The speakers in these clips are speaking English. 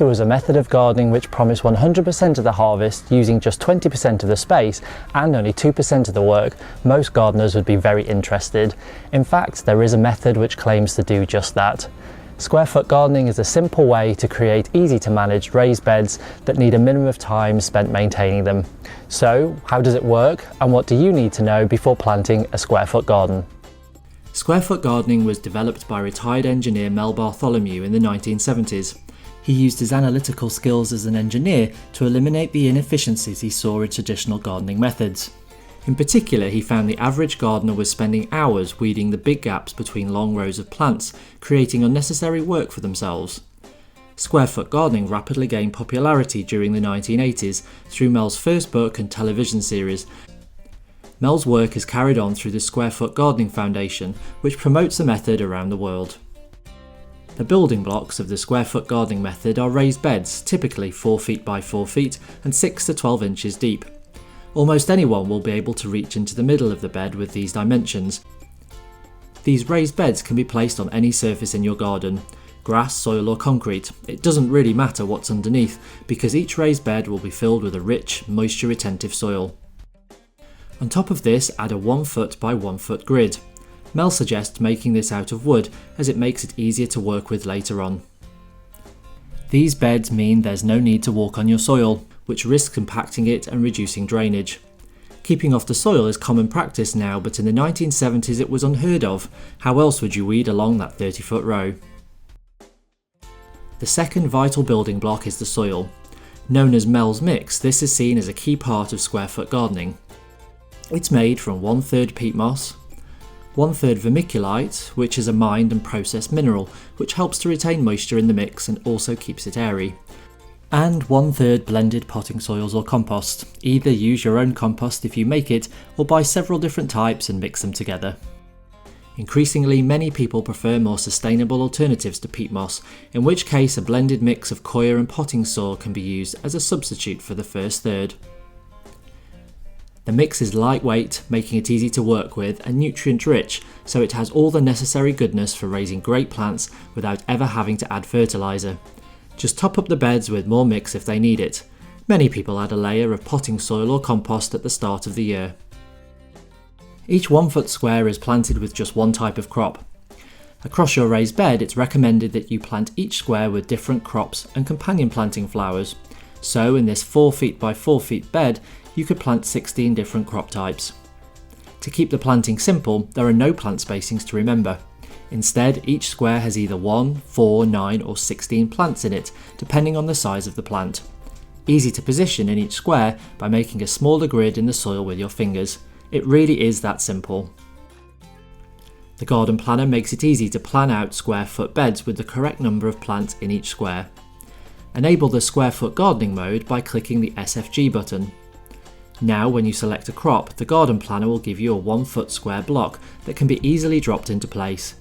there was a method of gardening which promised 100% of the harvest using just 20% of the space and only 2% of the work, most gardeners would be very interested. In fact, there is a method which claims to do just that. Square foot gardening is a simple way to create easy to manage raised beds that need a minimum of time spent maintaining them. So, how does it work and what do you need to know before planting a square foot garden? Square foot gardening was developed by retired engineer Mel Bartholomew in the 1970s. He used his analytical skills as an engineer to eliminate the inefficiencies he saw in traditional gardening methods. In particular, he found the average gardener was spending hours weeding the big gaps between long rows of plants, creating unnecessary work for themselves. Square foot gardening rapidly gained popularity during the 1980s through Mel's first book and television series. Mel's work is carried on through the Square Foot Gardening Foundation, which promotes the method around the world. The building blocks of the square foot gardening method are raised beds, typically 4 feet by 4 feet and 6 to 12 inches deep. Almost anyone will be able to reach into the middle of the bed with these dimensions. These raised beds can be placed on any surface in your garden, grass, soil or concrete. It doesn't really matter what's underneath because each raised bed will be filled with a rich, moisture retentive soil. On top of this, add a 1 foot by 1 foot grid. Mel suggests making this out of wood as it makes it easier to work with later on. These beds mean there's no need to walk on your soil, which risks compacting it and reducing drainage. Keeping off the soil is common practice now, but in the 1970s it was unheard of. How else would you weed along that 30-foot row? The second vital building block is the soil. Known as Mel's Mix, this is seen as a key part of square foot gardening. It's made from 1/3 peat moss, 1/3 vermiculite, which is a mined and processed mineral which helps to retain moisture in the mix and also keeps it airy, and 1/3 blended potting soils or compost. Either use your own compost if you make it, or buy several different types and mix them together. Increasingly, many people prefer more sustainable alternatives to peat moss, in which case a blended mix of coir and potting soil can be used as a substitute for the first third. The mix is lightweight, making it easy to work with, and nutrient rich, so it has all the necessary goodness for raising great plants without ever having to add fertiliser. Just top up the beds with more mix if they need it. Many people add a layer of potting soil or compost at the start of the year. Each 1 foot square is planted with just one type of crop. Across your raised bed, it's recommended that you plant each square with different crops and companion planting flowers. So in this 4 feet by 4 feet bed, you could plant 16 different crop types. To keep the planting simple, there are no plant spacings to remember. Instead, each square has either 1, 4, 9 or 16 plants in it, depending on the size of the plant. Easy to position in each square by making a smaller grid in the soil with your fingers. It really is that simple. The garden planner makes it easy to plan out square foot beds with the correct number of plants in each square. Enable the square foot gardening mode by clicking the SFG button. Now when you select a crop, the garden planner will give you a 1 foot square block that can be easily dropped into place.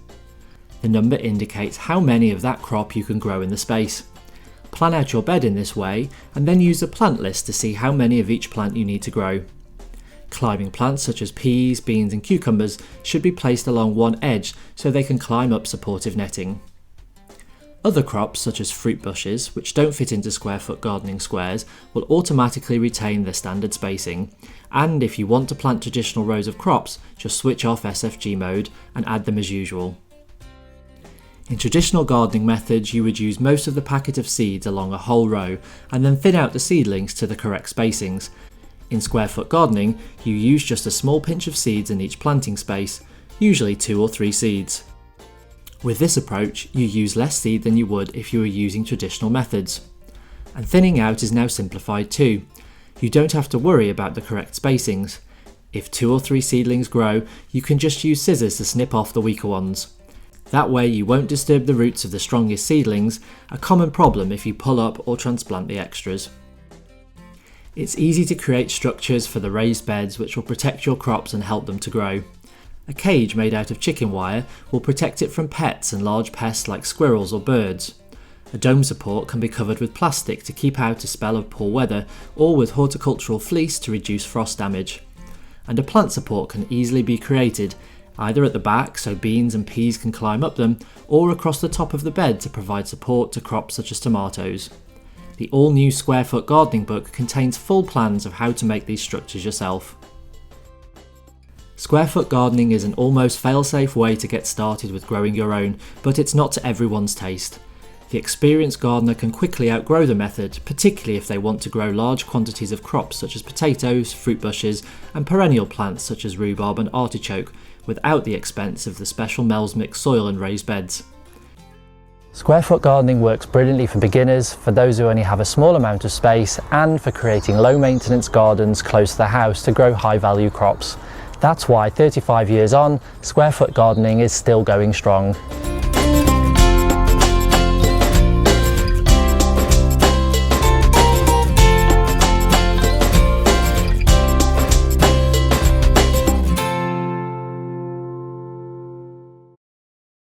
The number indicates how many of that crop you can grow in the space. Plan out your bed in this way and then use the plant list to see how many of each plant you need to grow. Climbing plants such as peas, beans and cucumbers should be placed along one edge so they can climb up supportive netting. Other crops such as fruit bushes, which don't fit into square foot gardening squares, will automatically retain their standard spacing, and if you want to plant traditional rows of crops, just switch off SFG mode and add them as usual. In traditional gardening methods, you would use most of the packet of seeds along a whole row and then thin out the seedlings to the correct spacings. In square foot gardening, you use just a small pinch of seeds in each planting space, usually 2 or 3 seeds. With this approach, you use less seed than you would if you were using traditional methods. And thinning out is now simplified too. You don't have to worry about the correct spacings. If 2 or 3 seedlings grow, you can just use scissors to snip off the weaker ones. That way you won't disturb the roots of the strongest seedlings, a common problem if you pull up or transplant the extras. It's easy to create structures for the raised beds which will protect your crops and help them to grow. A cage made out of chicken wire will protect it from pets and large pests like squirrels or birds. A dome support can be covered with plastic to keep out a spell of poor weather, or with horticultural fleece to reduce frost damage. And a plant support can easily be created, either at the back so beans and peas can climb up them, or across the top of the bed to provide support to crops such as tomatoes. The all-new Square Foot Gardening book contains full plans of how to make these structures yourself. Square Foot Gardening is an almost fail-safe way to get started with growing your own, but it's not to everyone's taste. The experienced gardener can quickly outgrow the method, particularly if they want to grow large quantities of crops such as potatoes, fruit bushes, and perennial plants such as rhubarb and artichoke, without the expense of the special Mel's Mix soil and raised beds. Square Foot Gardening works brilliantly for beginners, for those who only have a small amount of space, and for creating low-maintenance gardens close to the house to grow high-value crops. That's why 35 years on, Square Foot Gardening is still going strong.